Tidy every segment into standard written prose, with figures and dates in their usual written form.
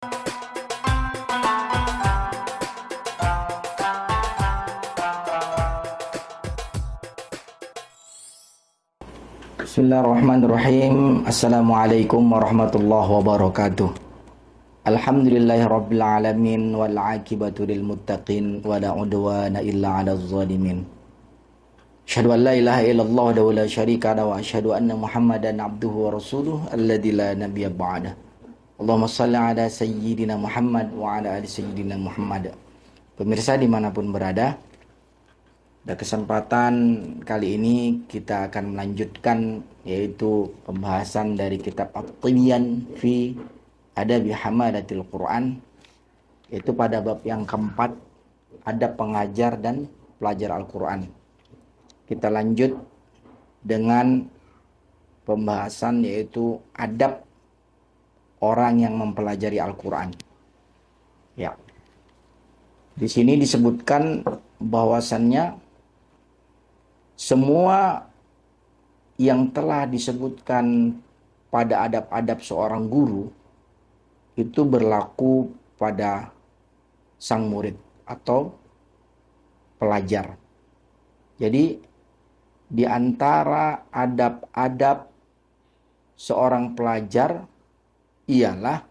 Bismillahirrahmanirrahim. Assalamualaikum warahmatullahi wabarakatuh. Alhamdulillahirabbil alamin wal aqibatu lil muttaqin wala udwana illa 'alal zalimin. Asyhadu an la ilaha illallah wa la syarika lahu wa asyhadu anna Muhammadan abduhu wa rasuluhu alladzi la nabiyya ba'da. Allahumma shalli ala sayyidina Muhammad wa ala ali sayyidina Muhammad. Pemirsa dimanapun berada, pada kesempatan kali ini kita akan melanjutkan yaitu pembahasan dari kitab At-Tibyan fi Adabi Hamalatil Quran, yaitu pada bab yang keempat, adab pengajar dan pelajar Al-Quran. Kita lanjut dengan pembahasan yaitu adab orang yang mempelajari Al-Quran. Ya. Di sini disebutkan bahwasannya semua yang telah disebutkan pada adab-adab seorang guru itu berlaku pada sang murid atau pelajar. Jadi di antara adab-adab seorang pelajar ialah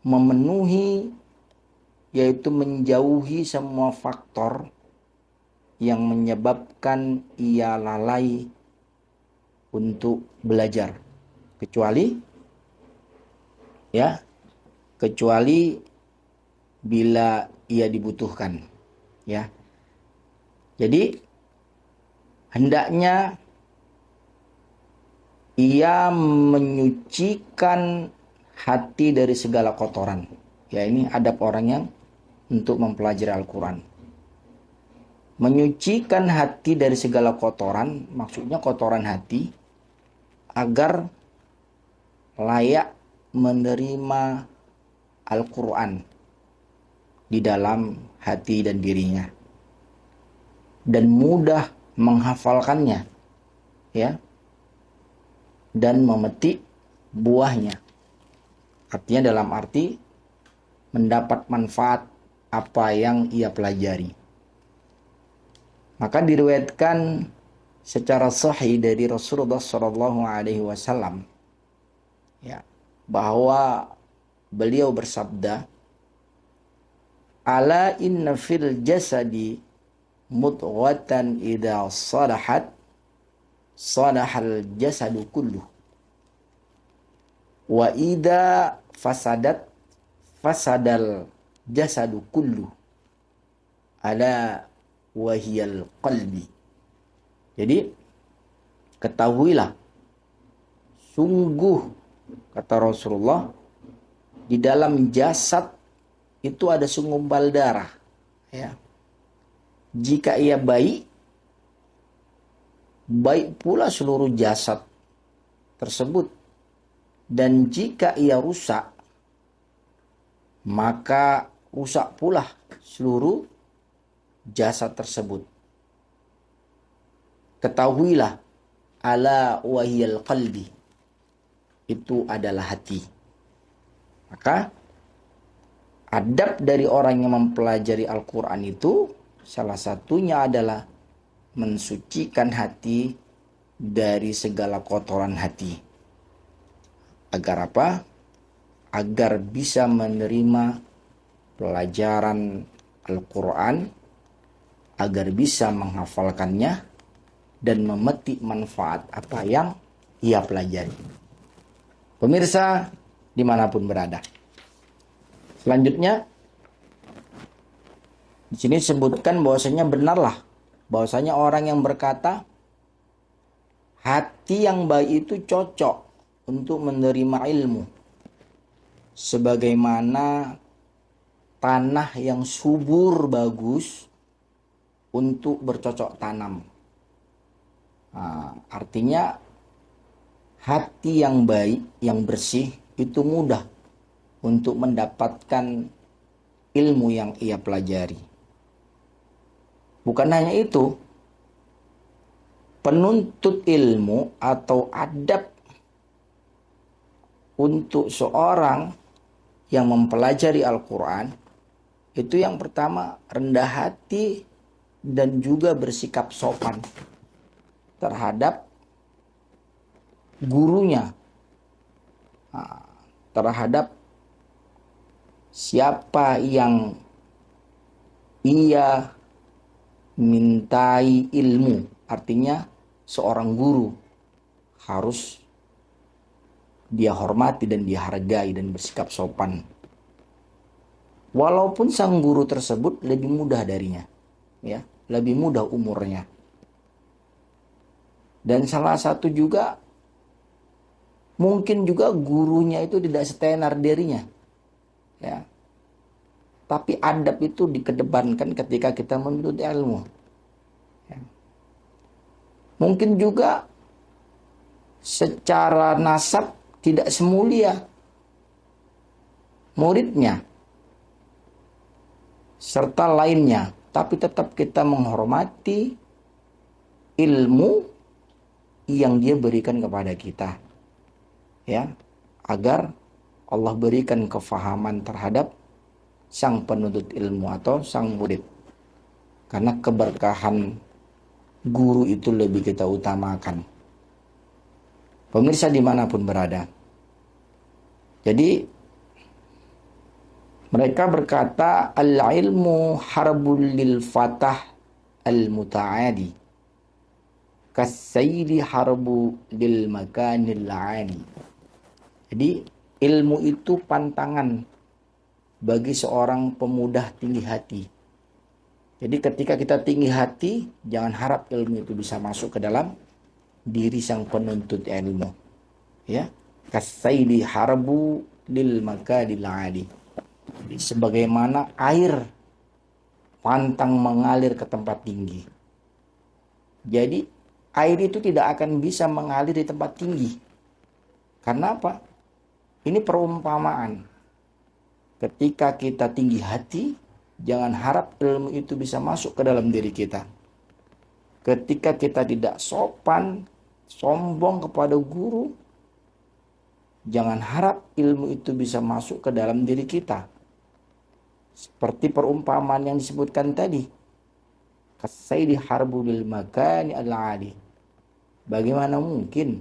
memenuhi, yaitu menjauhi semua faktor yang menyebabkan ia lalai untuk belajar, kecuali bila ia dibutuhkan, ya. Jadi hendaknya ia menyucikan hati dari segala kotoran. Ya, ini adab orang yang untuk mempelajari Al-Quran. Menyucikan hati dari segala kotoran, maksudnya kotoran hati, agar layak menerima Al-Quran di dalam hati dan dirinya, dan mudah menghafalkannya, ya, dan memetik buahnya. Artinya dalam arti mendapat manfaat apa yang ia pelajari. Maka diriwayatkan secara sahih dari Rasulullah SAW, ya, bahwa beliau bersabda, "Ala inna fil jasadi mudghatan idza salahat salahal jasadu kulluh, wa idza fasadat fasadal jasadu kulluh, ala wahiyal qalbi." Jadi ketahuilah, sungguh kata Rasulullah, di dalam jasad itu ada segumpal darah, ya. Jika ia baik, baik pula seluruh jasad tersebut, dan jika ia rusak, maka rusak pula seluruh jasad tersebut. Ketahuilah, ala wahiyal qalbi, itu adalah hati. Maka adab dari orang yang mempelajari Al-Quran itu salah satunya adalah mensucikan hati dari segala kotoran hati. Agar apa? Agar bisa menerima pelajaran Al-Quran, agar bisa menghafalkannya dan memetik manfaat apa yang ia pelajari. Pemirsa dimanapun berada. Selanjutnya di sini disebutkan bahwasanya benarlah bahwasanya orang yang berkata hati yang baik itu cocok untuk menerima ilmu, sebagaimana tanah yang subur bagus untuk bercocok tanam. Artinya hati yang baik, yang bersih itu mudah untuk mendapatkan ilmu yang ia pelajari. Bukan hanya itu, penuntut ilmu atau adab untuk seorang yang mempelajari Al-Quran, itu yang pertama rendah hati dan juga bersikap sopan terhadap gurunya, terhadap siapa yang ia mintai ilmu. Artinya seorang guru harus dia hormati dan dihargai dan bersikap sopan. Walaupun sang guru tersebut lebih mudah darinya, ya, lebih mudah umurnya. Dan salah satu juga mungkin juga gurunya itu tidak setenar dirinya, ya. Tapi adab itu dikedepankan ketika kita menuntut ilmu. Ya. Mungkin juga secara nasab tidak semulia muridnya serta lainnya, tapi tetap kita menghormati ilmu yang dia berikan kepada kita, ya, agar Allah berikan kefahaman terhadap sang penuntut ilmu atau sang murid. Karena keberkahan guru itu lebih kita utamakan. Pemirsa dimanapun berada. Jadi mereka berkata, al-ilmu harbul lil fatah al-muta'adi, kasayri harbu lil makanil ali. Jadi ilmu itu pantangan bagi seorang pemuda tinggi hati. Jadi ketika kita tinggi hati, jangan harap ilmu itu bisa masuk ke dalam diri sang penuntut ilmu. Ya, kasayri harbu lil makanil ali. Sebagaimana air pantang mengalir ke tempat tinggi. Jadi air itu tidak akan bisa mengalir di tempat tinggi. Karena apa? Ini perumpamaan. Ketika kita tinggi hati, jangan harap ilmu itu bisa masuk ke dalam diri kita. Ketika kita tidak sopan, sombong kepada guru, jangan harap ilmu itu bisa masuk ke dalam diri kita. Seperti perumpamaan yang disebutkan tadi. Kasaydi harbu bil makani al-ali. Bagaimana mungkin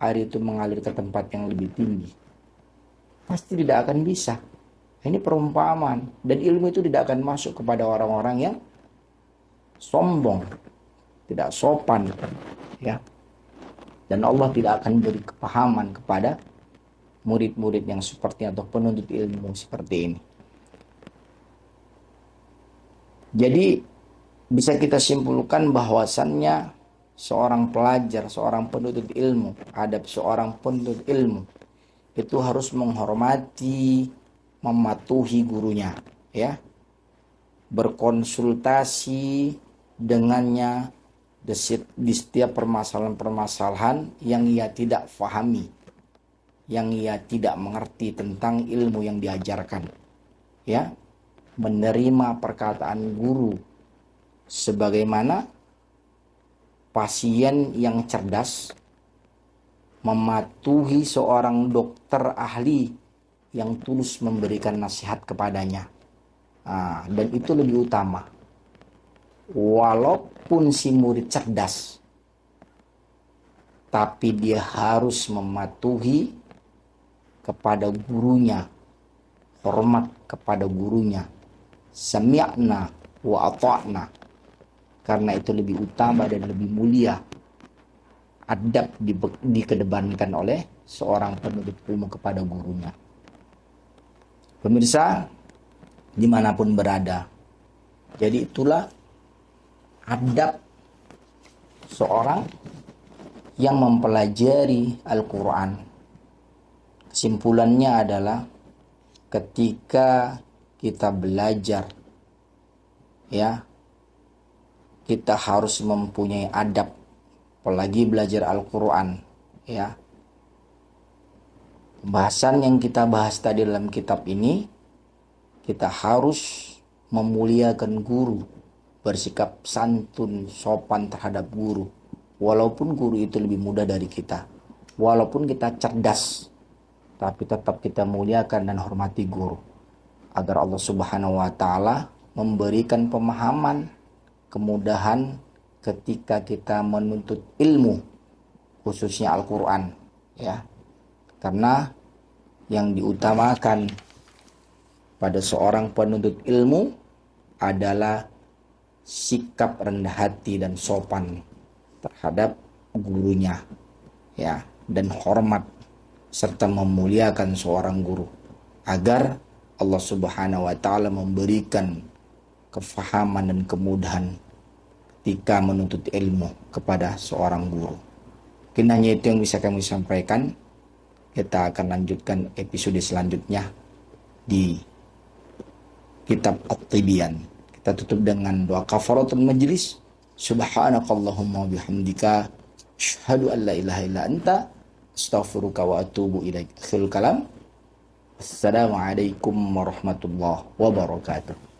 air itu mengalir ke tempat yang lebih tinggi? Pasti tidak akan bisa. Ini perumpamaan. Dan ilmu itu tidak akan masuk kepada orang-orang yang sombong, tidak sopan, ya. Dan Allah tidak akan beri kepahaman kepada murid-murid yang seperti atau penuntut ilmu seperti ini. Jadi bisa kita simpulkan bahwasannya seorang pelajar, seorang penuntut ilmu, adab seorang penuntut ilmu itu harus menghormati, mematuhi gurunya, ya. Berkonsultasi dengannya di setiap permasalahan-permasalahan yang ia tidak fahami, yang ia tidak mengerti tentang ilmu yang diajarkan, ya. Menerima perkataan guru sebagaimana pasien yang cerdas mematuhi seorang dokter ahli yang tulus memberikan nasihat kepadanya. Dan itu lebih utama. Walaupun si murid cerdas, tapi dia harus mematuhi kepada gurunya, hormat kepada gurunya. Sami'na wa ata'na. Karena itu lebih utama dan lebih mulia. Adab dikedepankan oleh seorang penuntut ilmu kepada gurunya. Pemirsa, dimanapun berada. Jadi itulah adab seorang yang mempelajari Al-Quran. Kesimpulannya adalah ketika kita belajar, ya, kita harus mempunyai adab, apalagi belajar Al-Quran, ya. Pembahasan yang kita bahas tadi dalam kitab ini, kita harus memuliakan guru, bersikap santun, sopan terhadap guru, walaupun guru itu lebih muda dari kita, walaupun kita cerdas, tapi tetap kita muliakan dan hormati guru, agar Allah Subhanahu wa taala memberikan pemahaman, kemudahan ketika kita menuntut ilmu, khususnya Al-Qur'an, ya. Karena yang diutamakan pada seorang penuntut ilmu adalah sikap rendah hati dan sopan terhadap gurunya, ya, dan hormat serta memuliakan seorang guru, agar Allah Subhanahu wa taala memberikan kefahaman dan kemudahan ketika menuntut ilmu kepada seorang guru. Mungkin hanya itu yang bisa kami sampaikan. Kita akan lanjutkan episode selanjutnya di kitab At-Tibyan. Kita tutup dengan doa kafaratul majlis. Subhanakallahumma bihamdika asyhadu an la ilaha illa anta astaghfiruka wa atubu ilaik. Akhirul kalam. Assalamualaikum warahmatullahi wabarakatuh.